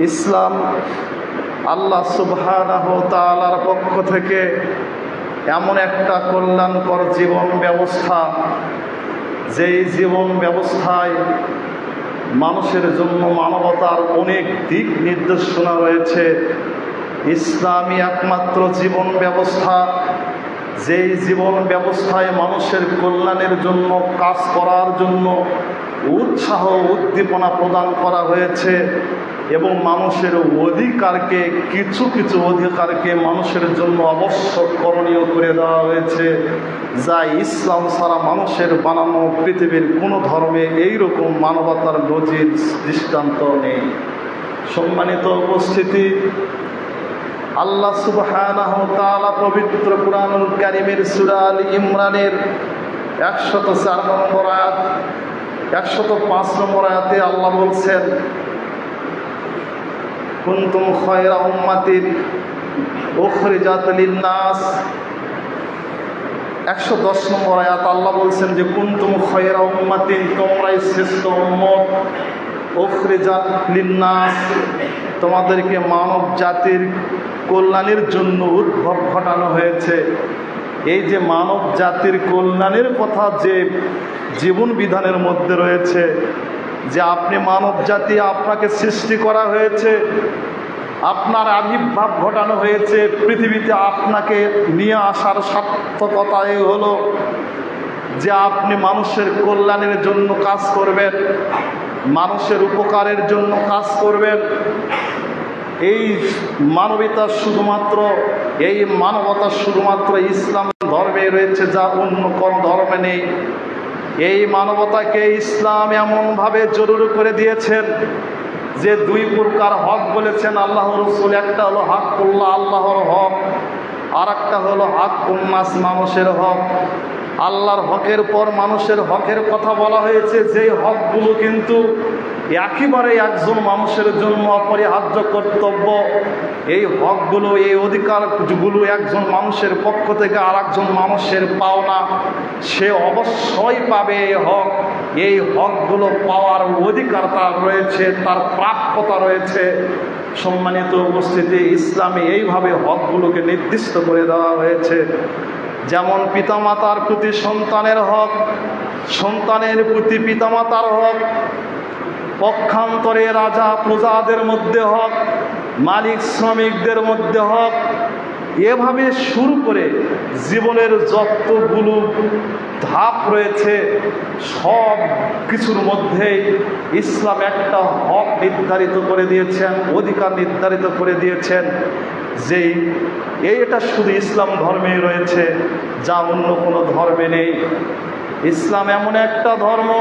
ইসলাম আল্লাহ সুবহানাহু ওয়া তাআলার পক্ষ থেকে এমন একটা কল্যাণকর জীবন ব্যবস্থা, যেই জীবন ব্যবস্থায় মানুষের জন্য মানবতার অনেক দিক নির্দেশনা রয়েছে। ইসলামই একমাত্র জীবন ব্যবস্থা, যেই জীবন ব্যবস্থায় মানুষের কল্যাণের জন্য কাজ করার জন্য উৎসাহ উদ্দীপনা প্রদান করা হয়েছে এবং মানুষের অধিকারকে কিছু কিছু অধিকারকে মানুষের জন্য আবশ্যক করণীয় করে দেওয়া হয়েছে, যা ইসলাম ছাড়া মানুষের বানানো পৃথিবীর কোনো ধর্মে এইরকম মানবতার নজির দৃষ্টান্ত নেই। সম্মানিত উপস্থিতি, আল্লাহ সুবহানাহু ওয়া তাআলা পবিত্র কুরআনুল কারীমের সূরা আল ইমরানের 104 নম্বর আয়াত 105 নম্বর আয়াতে আল্লাহ বলছেন, কুনতুম খায়রা উম্মাতিন উখরিজাত লিন-নাস। 110 নম্বর আয়াত আল্লাহ বলছেন যে কুনতুম খায়রা উম্মাতিন, তোমরাই শ্রেষ্ঠ উম্মত, উখরিজাত লিন-নাস, তোমাদেরকে মানব জাতির কল্যাণের জন্য উদ্ভব ঘটানো হয়েছে। এই যে মানব জাতির কল্যাণের কথা যে জীবন বিধানের মধ্যে রয়েছে, যে আপনি মানব জাতি, আপনাকে সৃষ্টি করা হয়েছে, আপনার আবির্ভাব ঘটানো হয়েছে পৃথিবীতে, আপনাকে নিয়ে আসার সার্থকতাই হলো যে আপনি মানুষের কল্যাণের জন্য কাজ করবেন, মানুষের উপকারের জন্য কাজ করবেন। এই মানবতা শুধুমাত্র ইসলাম ধর্মে রয়েছে, যা অন্য কোন ধর্মে নেই। এই মানবতাকে ইসলাম এমনভাবে জরুরি করে দিয়েছেন যে দুই প্রকার হক বলেছেন আল্লাহ রাসূল। একটা হলো হাক্কুল্লাহ, আল্লাহর হক, আর একটা হলো হাক্কুন নাস, মানুষের হক। আল্লাহর হকের পর মানুষের হকের কথা বলা হয়েছে, যেই হকগুলো কিন্তু একেবারে একজন মানুষের জন্য অপরিহার্য কর্তব্য। এই হকগুলো, এই অধিকারগুলো একজন মানুষের পক্ষ থেকে আর একজন মানুষের পাওনা, সে অবশ্যই পাবে এই হক। এই হকগুলো পাওয়ার অধিকার তার রয়েছে, তার প্রাপ্যতা রয়েছে। সম্মানিত উপস্থিতি, ইসলামে এইভাবে হকগুলোকে নির্দিষ্ট করে দেওয়া হয়েছে। যেমন পিতামাতার প্রতি সন্তানের হক, সন্তানের প্রতি পিতামাতার হক, পক্ষান্তরে রাজা প্রজাদের মধ্যে হক, মালিক শ্রমিকদের মধ্যে হক, এভাবে শুরু করে জীবনের যতগুলো ধাপ রয়েছে সব কিছুর মধ্যেই ইসলাম একটা হক নির্ধারিত করে দিয়েছেন, অধিকার নির্ধারিত করে দিয়েছেন, যেই এটা শুধু ইসলাম ধর্মে রয়েছে, যা অন্য কোনো ধর্মে নেই। ইসলাম এমন একটা ধর্ম,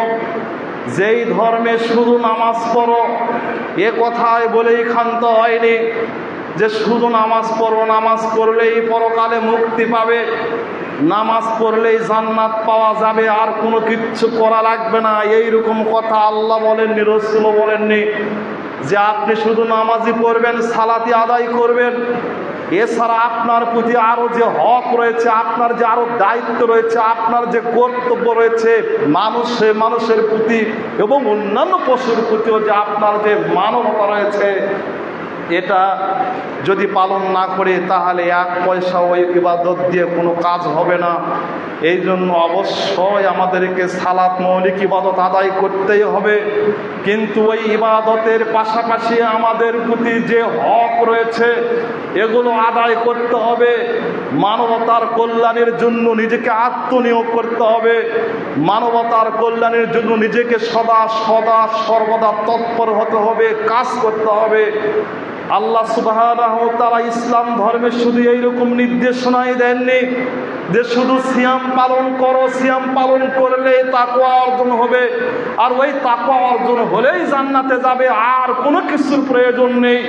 যেই ধর্মে শুধু নামাজ পড়ো এ কথায় বলেই ক্ষান্ত হয়নি যে শুধু নামাজ পড়ো, নামাজ পড়লেই পরকালে মুক্তি পাবে, নামাজ পড়লেই জান্নাত পাওয়া যাবে, আর কোনো কিচ্ছু করা লাগবে না, এইরকম কথা আল্লাহ বলেননি, রাসূলও বলেননি। যে আপনি শুধু নামাজই পড়বেন, সালাতি আদায় করবেন, এছাড়া আপনার প্রতি আরও যে হক রয়েছে, আপনার যে আরও দায়িত্ব রয়েছে, আপনার যে কর্তব্য রয়েছে মানুষের প্রতি এবং অন্যান্য পশুর প্রতিও যে আপনার যে মানবতা রয়েছে, এটা যদি পালন না করে তাহলে এক পয়সা ওই ইবাদত দিয়ে কোনো কাজ হবে না। এই জন্য অবশ্যই আমাদেরকে সালাত মৌলিক ইবাদত আদায় করতেই হবে, কিন্তু ওই ইবাদতের পাশাপাশি আমাদের প্রতি যে হক রয়েছে এগুলো আদায় করতে হবে। মানবতার কল্যাণের জন্য নিজেকে আত্মনিয়োগ করতে হবে, মানবতার কল্যাণের জন্য নিজেকে সদা সর্বদা তৎপর হতে হবে, কাজ করতে হবে। আল্লাহ সুবহানাহু ওয়া তাআলা ইসলাম ধর্মে শুধু এইরকম নির্দেশনাই দেননি যে শুধু সিয়াম পালন করো, সিয়াম পালন করলে তাকওয়া অর্জন হবে, আর ওই তাকওয়া অর্জন হলেই জান্নাতে যাবে, আর কোনো কিছুর প্রয়োজন নেই,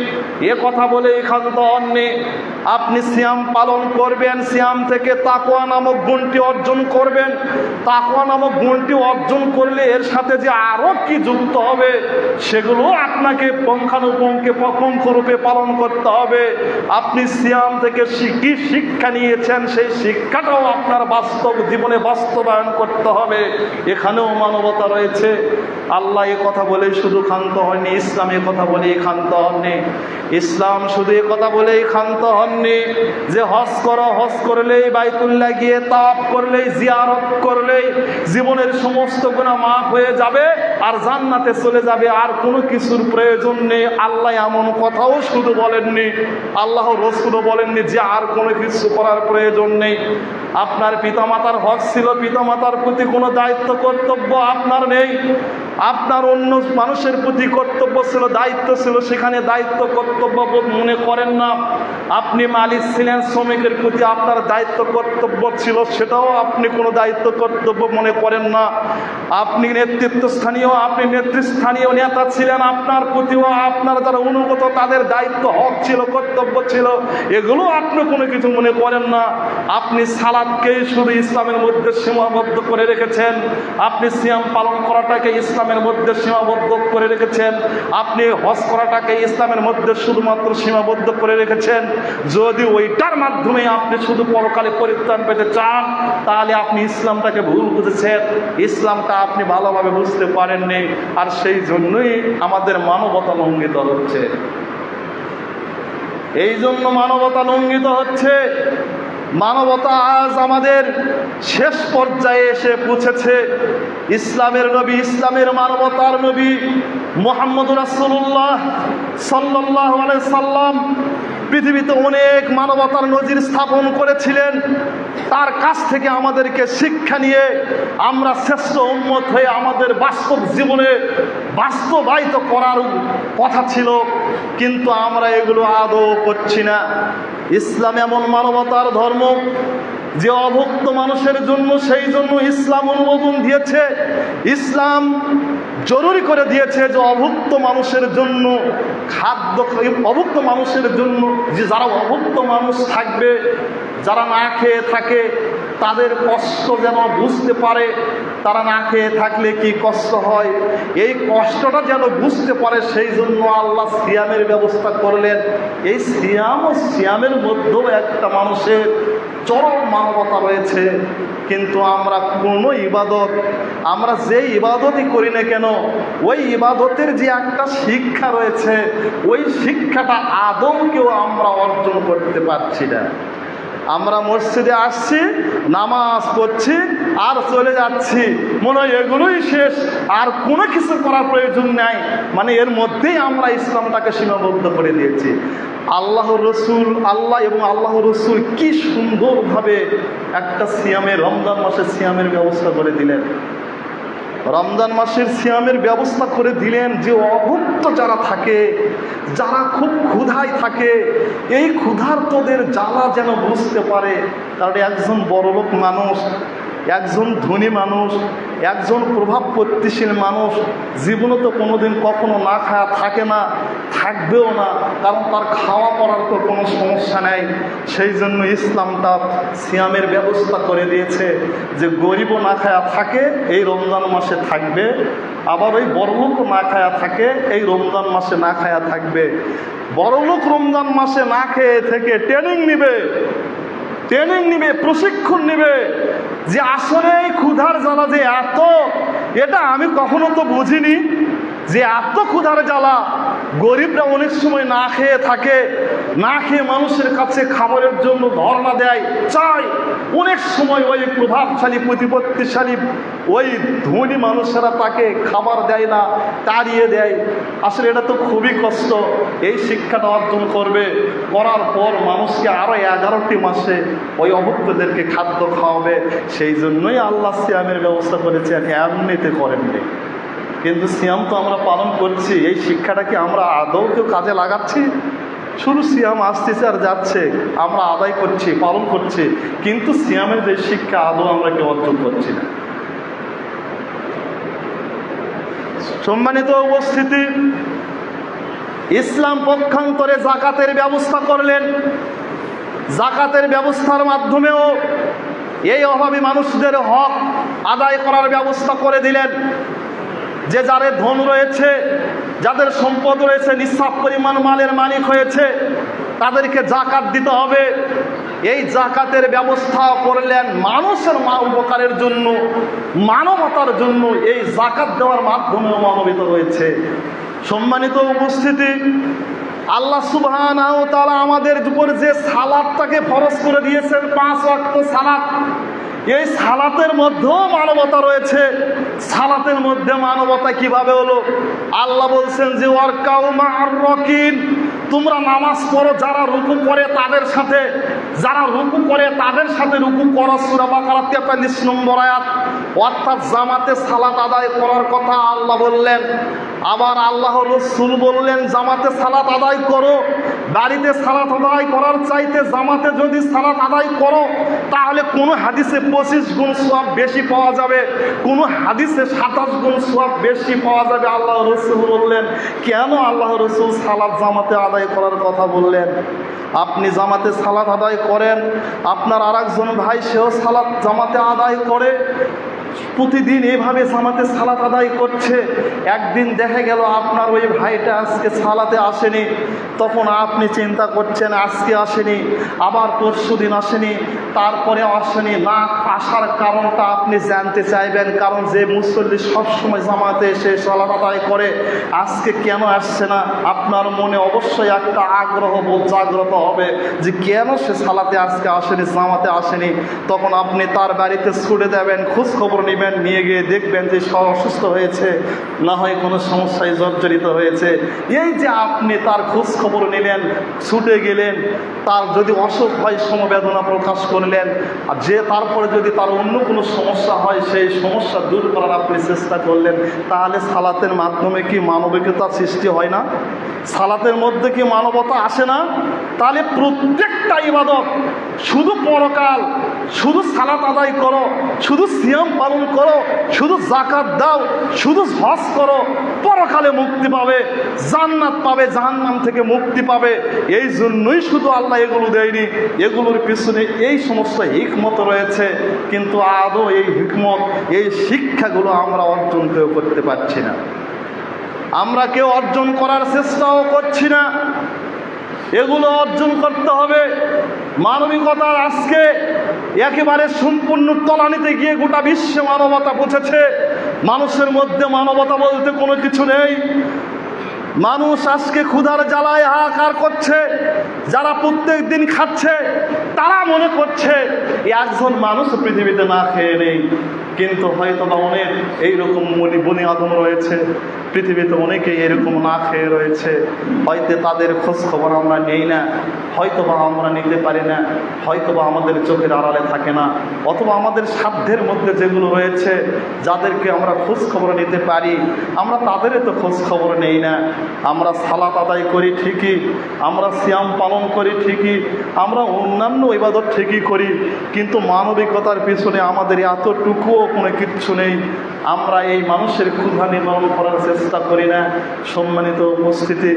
এ কথা বলে ক্ষান্ত হননি। আপনি সিয়াম পালন করবেন, সিয়াম থেকে তাকওয়া নামক গুণটি অর্জন করবেন। তাকওয়া নামক গুণটি অর্জন করলে এর সাথে যে আরও কি যুক্ত হবে সেগুলো আপনাকে পঙ্খানুপুঙ্খরূপে পালন করতে হবে। আপনি সিয়াম থেকে কি শিক্ষা নিয়েছেন সেই শিক্ষাটা শিক্ষাটাও আপনার বাস্তব জীবনে বাস্তবায়ন করতে হবে। এখানেও মানবতা রয়েছে। আল্লাহ এ কথা বলেই শুধু ক্ষান্ত হননি, ইসলাম এ কথা বলেই ক্ষান্ত হননি। ইসলাম শুধু এ কথা বলেই ক্ষান্ত হননি যে হজ করো, হজ করলেই বাইতুল্লাহ গিয়ে তাওয়াফ করলেই জিয়ারত করলেই জীবনের সমস্ত গুনাহ মাফ হয়ে যাবে আর জান্নাতে চলে যাবে, আর কোনো কিছুর প্রয়োজন নেই। আল্লাহ এমন কথাও শুধু বলেননি, আল্লাহ রসুলও বলেননি যে আর কোনো কিছু করার প্রয়োজন নেই। আপনার পিতামাতার হক ছিল, পিতামাতার প্রতি কোনো দায়িত্ব কর্তব্য আপনার নেই। আপনার অন্য মানুষের প্রতি কর্তব্য ছিল, দায়িত্ব ছিল, সেখানে দায়িত্ব কর্তব্য বোধ মনে করেন না। আপনি মালিক ছিলেন, শ্রমিকের প্রতি আপনার দায়িত্ব কর্তব্য ছিল, সেটাও আপনি কোনো দায়িত্ব কর্তব্য মনে করেন না। আপনি নেতৃত্বস্থানীয়, আপনি নেতৃস্থানীয় নেতা ছিলেন, আপনার প্রতিও আপনার যারা অনুগত তাদের দায়িত্ব হক ছিল, কর্তব্য ছিল, এগুলো আপনি কোনো কিছু মনে করেন না। আপনি সালাদকেই শুধু ইসলামের মধ্যে সীমাবদ্ধ করে রেখেছেন, আপনি সিয়াম পালন করাটাকে ইসলামের মধ্যে সীমাবদ্ধ করে রেখেছেন, আপনি হজ করাটাকে ইসলামের মধ্যে শুধুমাত্র সীমাবদ্ধ করে রেখেছেন। যদি ওইটার মাধ্যমে আপনি শুধু পরকালে পরিত্রাণ পেতে চান তাহলে আপনি ইসলামটাকে ভুল বুঝেছেন, ইসলামটা আপনি ভালোভাবে বুঝতে পারেননি, আর সেই জন্যই আমাদের মানবতা লঙ্ঘিত হচ্ছে। এই জন্য মানবতা লঙ্ঘিত হচ্ছে। মানবতা আজ আমাদের শেষ পর্যায়ে এসে পৌঁছেছে। ইসলামের নবী, ইসলামের মানবতার নবী মুহাম্মদ রাসূলুল্লাহ সাল্লাল্লাহু আলাইহি সাল্লাম পৃথিবীতে অনেক মানবতার নজির স্থাপন করেছিলেন। তার কাছ থেকে আমাদেরকে শিক্ষা নিয়ে আমরা শ্রেষ্ঠ উম্মত হয়ে আমাদের বাস্তব জীবনে বাস্তবায়িত করার কথা ছিল, কিন্তু আমরা এগুলো আদৌ করছি না। ইসলাম এমন মানবতার ধর্ম যে অভুক্ত মানুষের জন্য, সেই জন্য ইসলাম অনুমোদন দিয়েছে। ইসলাম জরুরি করে দিয়েছে যে অভুক্ত মানুষের জন্য খাদ্য, অভুক্ত মানুষের জন্য যে যারা অভুক্ত মানুষ থাকবে, যারা না খেয়ে থাকে, তাদের কষ্ট যেন বুঝতে পারে। তারা না খেয়ে থাকলে কি কষ্ট হয়, এই কষ্টটা যেন বুঝতে পারে, সেই জন্য আল্লাহ সিয়ামের ব্যবস্থা করলেন। এই সিয়াম ও সিয়ামের মধ্যেও একটা মানুষের চরম মানবতা রয়েছে। কিন্তু আমরা কোনো ইবাদত, আমরা যে ইবাদতই করি না কেন, ওই ইবাদতের যে একটা শিক্ষা রয়েছে, ওই শিক্ষাটা আদৌ কেউ আমরা অর্জন করতে পারছি না। আমরা মসজিদে আসছি, নামাজ পড়ছি আর চলে যাচ্ছি, মনে হয় এগুলোই শেষ, আর কোনো কিছু করার প্রয়োজন নাই। মানে এর মধ্যেই আমরা ইসলামটাকে সীমাবদ্ধ করে দিয়েছি। আল্লাহ রসুল, আল্লাহ এবং আল্লাহ রসুল কি সুন্দরভাবে একটা সিয়ামের, রমজান মাসে সিয়ামের ব্যবস্থা করে দিলেন। রমজান মাসের সিয়ামের ব্যবস্থা করে দিলেন যে অভুক্ত যারা থাকে, যারা খুব ক্ষুধায় থাকে, এই ক্ষুধার্তদের জ্বালা যেন বুঝতে পারে। কারণ একজন বড়লোক মানুষ, একজন ধনী মানুষ, একজন প্রভাব প্রতিশীল মানুষ জীবনে তো কোনোদিন কখনো না খাওয়া থাকে না, থাকবেও না, কারণ তার খাওয়া পড়ার তো কোনো সমস্যা নেই। সেই জন্য ইসলামটা সিয়ামের ব্যবস্থা করে দিয়েছে যে গরিবও না খায়া থাকে, এই রমজান মাসে থাকবে, আবার ওই বড়লোকও না খায়া থাকে, এই রমজান মাসে না খায়া থাকবে। বড়লোক রমজান মাসে না খেয়ে থেকে ট্রেনিং নিবে, প্রশিক্ষণ নিবে যে আসলে এই ক্ষুধার জ্বালা যে এত, এটা আমি কখনো তো বুঝিনি যে এত ক্ষুধার জ্বালা। গরিবরা অনেক সময় না খেয়ে থাকে, না খেয়ে মানুষের কাছে খাবারের জন্য ধর্ণা দেয়, চাই। অনেক সময় ওই প্রভাবশালী, প্রতিপত্তিশালী ওই ধনী মানুষেরা তাকে খাবার দেয় না, তাড়িয়ে দেয়। আসলে এটা তো খুবই কষ্ট। এই শিক্ষাটা অর্জন করবে, করার পর মানুষকে আরও 11টি মাসে ওই অভুক্তদেরকে খাদ্য খাওয়াবে। সেই জন্যই আল্লাহ সিয়ামের ব্যবস্থা করেছেন, এমনিতে করেননি। কিন্তু সিয়াম তো আমরা পালন করছি, এই শিক্ষাটা কি আমরা আদৌ কেউ কাজে লাগাচ্ছি? শুধু সিয়াম আসতেছে আর যাচ্ছে, আমরা আদায় করছি, পালন করছি, কিন্তু সিয়ামের যে শিক্ষা আদৌ আমরা কেউ অর্জন করছি না। সম্মানিত উপস্থিতি, ইসলাম পক্ষান্তরে জাকাতের ব্যবস্থা করলেন। জাকাতের ব্যবস্থার মাধ্যমেও এই অভাবী মানুষদের হক আদায় করার ব্যবস্থা করে দিলেন। যে যাদের ধন রয়েছে, যাদের সম্পদ রয়েছে, নিঃস্বার্থ পরিমাণ মালের মালিক হয়েছে, তাদেরকে জাকাত দিতে হবে। এই জাকাতের ব্যবস্থা করলেন মানুষের উপকারের জন্য, মানবতার জন্য। এই জাকাত দেওয়ার মাধ্যমেও মানবিত রয়েছে। সম্মানিত উপস্থিতি, আল্লাহ সুবহানাহু ওয়া তাআলা আমাদের উপর যে সালাতটাকে ফরজ করে দিয়েছেন, 5 ওয়াক্ত সালাত, এই সালাতের মধ্যেও মানবতা রয়েছে। সালাতের মধ্যে মানবতা কিভাবে হলো? আল্লাহ বলছেন যে ওয়ারকাউ মা'আর রাকিন, তোমরা নামাজ পড়ো যারা রুকু করে তাদের সাথে, যারা রুকু করে তাদের সাথে রুকু করো। সূরা বাকারা 43 নম্বর আয়াত। অর্থাৎ জামাতে সালাত আদায় করার কথা আল্লাহ বললেন। আবার আল্লাহ রাসূল বললেন জামাতে সালাত আদায় করো। বাড়িতে সালাত আদায় করার চাইতে জামাতে যদি সালাত আদায় করো তাহলে কোনো হাদিসে 25 গুণ সওয়াব বেশি পাওয়া যাবে, কোনো হাদিসে 27 গুণ সওয়াব বেশি পাওয়া যাবে। আল্লাহ রাসূল বললেন, কেন আল্লাহ রাসূল সালাত জামাতে আদায় করার কথা বললেন? আপনি জামাতে সালাত আদায় করেন, আপনার আরেকজন ভাই সেও সালাত জামাতে আদায় করে, প্রতিদিন এইভাবে জামাতে সালাত আদায় করছে। একদিন দেখা গেল আপনার ওই ভাইটা আজকে সালাতে আসেনি, তখন আপনি চিন্তা করছেন আজকে আসেনি, আবার পরশুদিন আসেনি, তারপরে আসেনি। না আসার কারণটা আপনি জানতে চাইবেন, কারণ যে মুসল্লি সবসময় জামাতে এসে সালাত আদায় করে আজকে কেন আসছে না, আপনার মনে অবশ্যই একটা আগ্রহ বোধ জাগ্রত হবে যে কেন সে সালাতে আজকে আসেনি, জামাতে আসেনি। তখন আপনি তার বাড়িতে ছুটে দেবেন, খোঁজ খবর নেবেন, নিয়ে গিয়ে দেখবেন যে সব অসুস্থ হয়েছে, না হয় কোনো সমস্যায় জর্জরিত হয়েছে। এই যে আপনি তার খোঁজ খবর নিলেন, ছুটে গেলেন, তার যদি অসুখ হয় সমবেদনা প্রকাশ করলেন, আর যে তারপরে যদি তার অন্য কোনো সমস্যা হয় সেই সমস্যা দূর করার আপনি চেষ্টা করলেন, তাহলে সালাতের মাধ্যমে কি মানবিকতার সৃষ্টি হয় না? সালাতের মধ্যে কি মানবতা আসে না? তাহলে প্রত্যেকটা ইবাদত, শুধু পরকাল, শুধু সালাত আদায় করো, শুধু সিয়াম পালন করো, শুধু জাকাত দাও, শুধু হজ করো, পরকালে মুক্তি পাবে, জান্নাত পাবে, জাহান্নাম থেকে মুক্তি পাবে। এই জন্যই শুধু আল্লাহ এগুলো দেয়নি, এগুলোর পিছনে এই সমস্ত হিকমত রয়েছে। কিন্তু আদৌ এই হিকমত, এই শিক্ষাগুলো আমরা অর্জন কেউ করতে পারছি না, আমরা কেউ অর্জন করার চেষ্টাও করছি না। এগুলো অর্জন করতে হবে। মানবিকতার আজকে একেবারে সম্পূর্ণ তলানিতে গিয়ে গোটা বিশ্বে মানবতা পৌঁছেছে। মানুষের মধ্যে মানবতা বলতে কোনো কিছু নেই। মানুষ আজকে ক্ষুধার জ্বালায় হাহাকার করছে। যারা প্রত্যেক দিন খাচ্ছে তারা মনে করছে একজন মানুষ পৃথিবীতে না খেয়ে নেই। কিন্তু হয়তো বা অনেক এইরকম বনি আদম রয়েছে পৃথিবীতে, অনেকেই এরকম না খেয়ে রয়েছে। হয়তো তাদের খোঁজ খবর আমরা নেই না, হয়তো বা আমরা নিতে পারি না, হয়তো বা আমাদের চোখের আড়ালে থাকে না, অথবা আমাদের সাধ্যের মধ্যে যেগুলো রয়েছে যাদেরকে আমরা খোঁজ খবর নিতে পারি আমরা তাদেরও তো খোঁজ খবর নেই না। আমরা সালাত আদায় করি ঠিকই, আমরা সিয়াম পালন করি ঠিকই, আমরা অন্যান্য ইবাদত ঠিকই করি, কিন্তু মানবিকতার পিছনে আমাদের এতটুকুও কোনো কিচ্ছু নেই। আমরা এই মানুষের ক্ষুধা নিবারণ করার চেষ্টা করি না। সম্মানিত উপস্থিতি,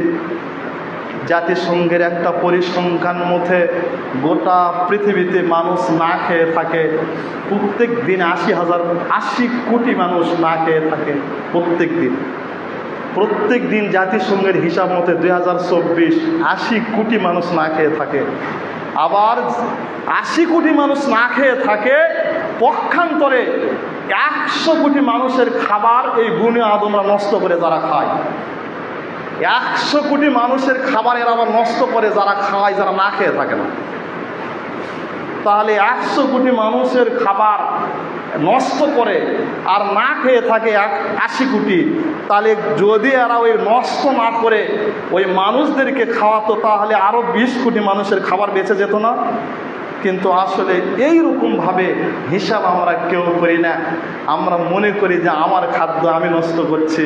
জাতিসংঘের একটা পরিসংখ্যান মতে গোটা পৃথিবীতে মানুষ না খেয়ে থাকে প্রত্যেক দিন 80 কোটি মানুষ না খেয়ে থাকে প্রত্যেক দিন জাতিসংঘের হিসাব মতে 2024 80 কোটি মানুষ না খেয়ে থাকে। আবার 80 কোটি মানুষ না খেয়ে থাকে, পক্ষান্তরে 100 কোটি মানুষের খাবার এই বনি আদমরা নষ্ট করে যারা খায়। 100 কোটি মানুষের খাবার এরা আবার নষ্ট করে যারা খায়, যারা না খেয়ে থাকে না। তাহলে 100 কোটি মানুষের খাবার নষ্ট করে আর না খেয়ে থাকে 80 কোটি। তাহলে যদি এরা ওই নষ্ট না করে ওই মানুষদেরকে খাওয়াতো তাহলে আরও 20 কোটি মানুষের খাবার বেঁচে যেত না? কিন্তু আসলে এইরকমভাবে হিসাব আমরা কেউ করি না। আমরা মনে করি যে আমার খাদ্য আমি নষ্ট করছি,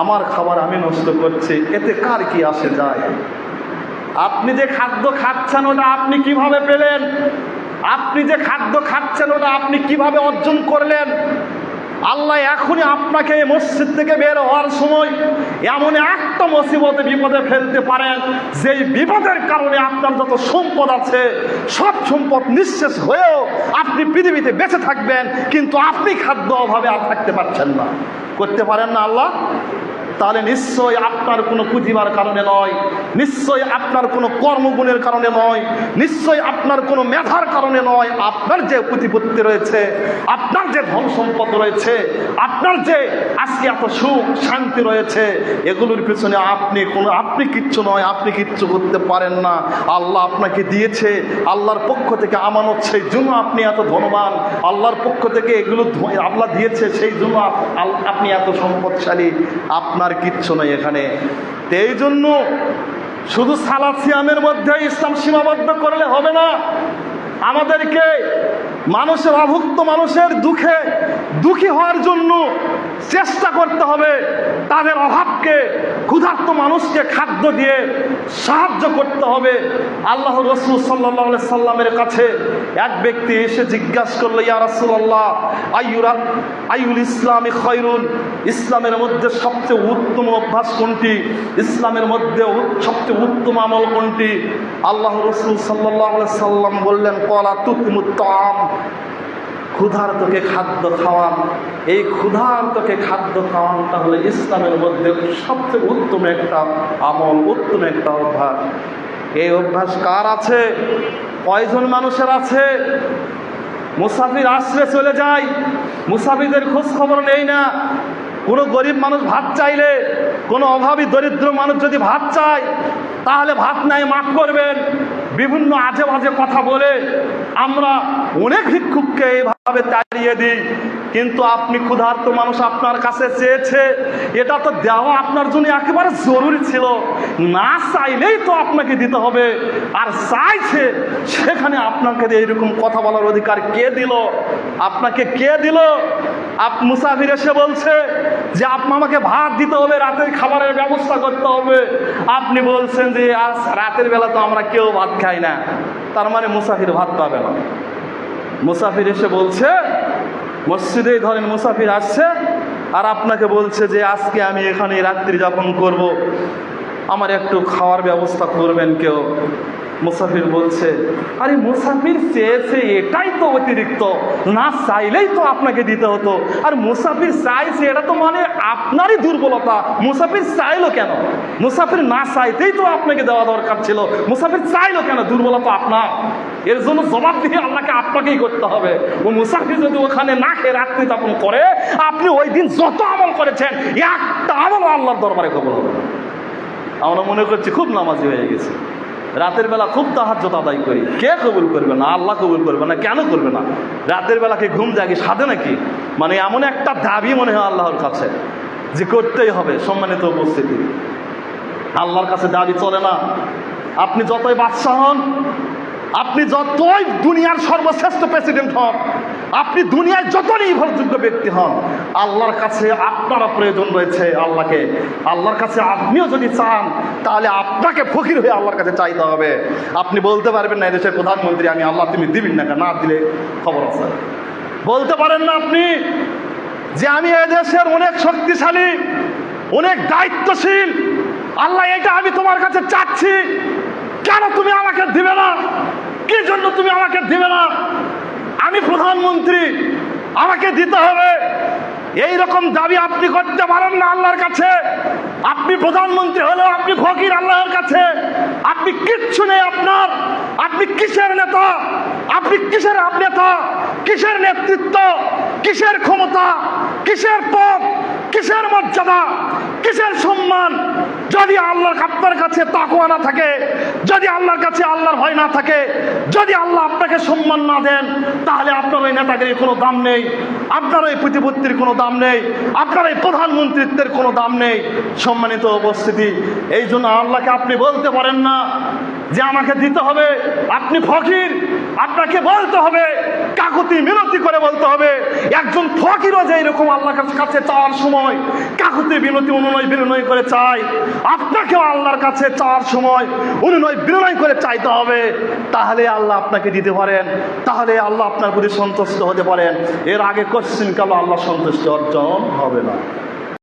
আমার খাবার আমি নষ্ট করছি, এতে কার কি আসে যায়? আপনি যে খাদ্য খাচ্ছেন ওটা আপনি কিভাবে পেলেন? আপনি যে খাদ্য খাচ্ছেন ওটা আপনি কিভাবে অর্জন করলেন? আল্লাহ এখনই আপনাকে মসজিদ থেকে বের হওয়ার সময় এমন একটা মুসিবতে বিপদে ফেলতে পারেন যেই বিপদের কারণে আপনার যত সম্পদ আছে সব সম্পদ নিঃশেষ হয়েও আপনি পৃথিবীতে বেঁচে থাকবেন, কিন্তু আপনি খাদ্য অভাবে আর থাকতে পারছেন না, করতে পারেন না আল্লাহ? তাহলে নিশ্চয়ই আপনার কোনো খুঁজিবার কারণে নয়, নিশ্চয়ই আপনার কোনো কর্মগুণের কারণে নয়, নিশ্চয়ই আপনার কোনো মেধার কারণে নয়। আপনার যে প্রতিপত্তি রয়েছে, আপনার যে ধন সম্পদ রয়েছে, আপনার যে আজকে এত সুখ শান্তি রয়েছে, এগুলোর পিছনে আপনি কিচ্ছু নয়, আপনি কিচ্ছু করতে পারেন না। আল্লাহ আপনাকে দিয়েছে, আল্লাহর পক্ষ থেকে আমানত, সেই জন্য আপনি এত ধনবান। আল্লাহর পক্ষ থেকে এগুলো আল্লাহ দিয়েছে, সেই জন্য আপনি এত সম্পদশালী। আপনার কিচ্ছু নয় এখানে। এই জন্য শুধু সালাত সিয়ামের মধ্যে ইসলাম সীমাবদ্ধ করলে হবে না। আমাদেরকে মানুষের অভুক্ত মানুষের দুঃখী হওয়ার জন্য চেষ্টা করতে হবে। তাদের অভাবকে, ক্ষুধার্ত মানুষকে খাদ্য দিয়ে সাহায্য করতে হবে। আল্লাহ রাসূল সাল্লাল্লাহু আলাইহি সাল্লামের কাছে এক ব্যক্তি এসে জিজ্ঞাসা করলো, ইয়া রাসূলুল্লাহ, আইয়ুল ইসলামি খায়রুন, ইসলামের মধ্যে সবচেয়ে উত্তম অভ্যাস কোনটি? ইসলামের মধ্যে সবচেয়ে উত্তম আমল কোনটি? আল্লাহ রাসূল সাল্লাল্লাহু আলাইহি সাল্লাম বললেন, ক্বালা তুতিমুত তাআম, ক্ষুধার্তকে খাদ্য খাওয়ান। এই ক্ষুধার্তকে খাদ্য খাওয়ানটা হলো ইসলামের মধ্যে সবচেয়ে উত্তম একটা আমল, উত্তম একটা অভ্যাস। এই অভ্যাস কার আছে? কয়জন মানুষের আছে? মুসাফির আশ্রে চলে যায়, মুসাফিরদের খোঁজ খবর নেই না। কোনো গরিব মানুষ ভাত চাইলে, কোনো অভাবী দরিদ্র মানুষ যদি ভাত চায়, তাহলে ভাত নাই মাফ করবেন। বিভিন্ন আজে বাজে কথা বলে আমরা অনেক ভিক্ষুককে এইভাবে তাড়িয়ে দিই। কিন্তু আপনি ক্ষুধার্ত মানুষ আপনার কাছে চেয়েছে, এটা তো দেওয়া আপনার জন্য একেবারে জরুরি ছিল। না চাইলেই তো আপনাকে দিতে হবে, আর চাইছে সেখানে আপনাকে এইরকম কথা বলার অধিকার কে দিল? আপনাকে কে দিল? মুসাফির এসে বলছে যে আমাকে ভাত দিতে হবে, রাতের খাবারের ব্যবস্থা করতে হবে। আপনি বলছেন যে আজ রাতের বেলা তো আমরা কেউ ভাত খাই না, তার মানে মুসাফির ভাত পাবে না। মুসাফির এসে বলছে, মসজিদেই ধরেন মুসাফির আসছে আর আপনাকে বলছে যে আজকে আমি এখানে রাত্রি যাপন করব, আমার একটু খাওয়ার ব্যবস্থা করবেন কেউ? মুসাফির বলছে, আরে মুসাফির চেয়েছে এটাই তো অতিরিক্ত, না চাইলেই তো আপনাকে দিতে হতো। আর মুসাফির চাইছে, এটা তো মানে আপনারই দুর্বলতা। মুসাফির চাইলো কেন? মুসাফির না চাইতেই তো আপনাকে দেওয়া দরকার ছিল। মুসাফির চাইলো কেন? দুর্বলতা আপনার। এর জন্য জবাব দিয়ে আল্লাহকে আপনাকেই করতে হবে। ও মুসাফির যদি ওখানে না খেয়ে রাত্রি যাপন করে, আপনি ওই দিন যত আমল করেছেন একটা আমল আল্লাহর দরবারে কবুল হবে। আমরা মনে করছি খুব নামাজি হয়ে গেছে, রাতের বেলা খুব তাহাজ্জুদ আদায় করি, কে কবুল করবে না? আল্লাহ কবুল করবে না। কেন করবে না? রাতের বেলাকে ঘুম জাগি সাধে নাকি? মানে এমন একটা দাবি মনে হয় আল্লাহর কাছে যে করতেই হবে। সম্মানিত উপস্থিতি, আল্লাহর কাছে দাবি চলে না। আপনি যতই বাদশাহ হন, আপনি যতই দুনিয়ার সর্বশ্রেষ্ঠ প্রেসিডেন্ট হন, আপনি দুনিয়ার যত নির্ভরযোগ্য ব্যক্তি হন, আল্লাহর কাছে আপনারও প্রয়োজন রয়েছে। আল্লাহর কাছে আপনিও যদি চান, তাহলে আপনাকে ফকির হয়ে আল্লাহর কাছে চাইতে হবে। আপনি বলতে পারবেন না এদেশের প্রধানমন্ত্রী আমি, আল্লাহ তুমি দিবেন না, না দিলে খবর আছে। বলতে পারেন না আপনি যে আমি এদেশের অনেক শক্তিশালী, অনেক দায়িত্বশীল, আল্লাহ এটা আমি তোমার কাছে চাচ্ছি, কেন তুমি আমাকে দিবে না? কি জন্য তুমি আমাকে দিবে না? আমি প্রধানমন্ত্রী, আমাকে দিতে হবে। এই রকম দাবি আপনি করতে পারেন না আল্লাহর কাছে। আপনি প্রধানমন্ত্রী হলেও আপনি ফকির আল্লাহর কাছে। আপনি কিচ্ছু নেই আপনার। আপনি কিসের নেতা? আপনি কিসের নেতা? কিসের নেতৃত্ব? কিসের ক্ষমতা? কিসের পদ? কিসের মর্যাদা? কিসের সম্মান? যদি আল্লাহর আপনার কাছে তাকওয়া না থাকে, যদি আল্লাহর কাছে আল্লাহর ভয় না থাকে, যদি আল্লাহ আপনাকে সম্মান না দেন, তাহলে আপনার ওই নেতাগিরির কোনো দাম নেই, আপনার ওই প্রতিপত্তির কোনো দাম নেই, আপনার এই প্রধানমন্ত্রিত্বের কোনো দাম নেই। সম্মানিত উপস্থিতি, এই জন্য আল্লাহকে আপনি বলতে পারেন না যে আমাকে দিতে হবে। আপনি ফকির, আপনাকে বলতে হবে, কাকুতি মিনতি করে বলতে হবে। একজন ফকিরও যে এরকম আল্লাহর কাছে চাওয়ার সময় কাকুতি বিনতি অনুনয় বিনয় করে চায়, আপনাকেও আল্লাহর কাছে চাওয়ার সময় অনুনয় বিনয় করে চাইতে হবে। তাহলে আল্লাহ আপনাকে দিতে পারেন, তাহলে আল্লাহ আপনার প্রতি সন্তুষ্ট হতে পারেন। এর আগে কোশ্চিন কালো আল্লাহ সন্তুষ্ট অর্জন হবে না।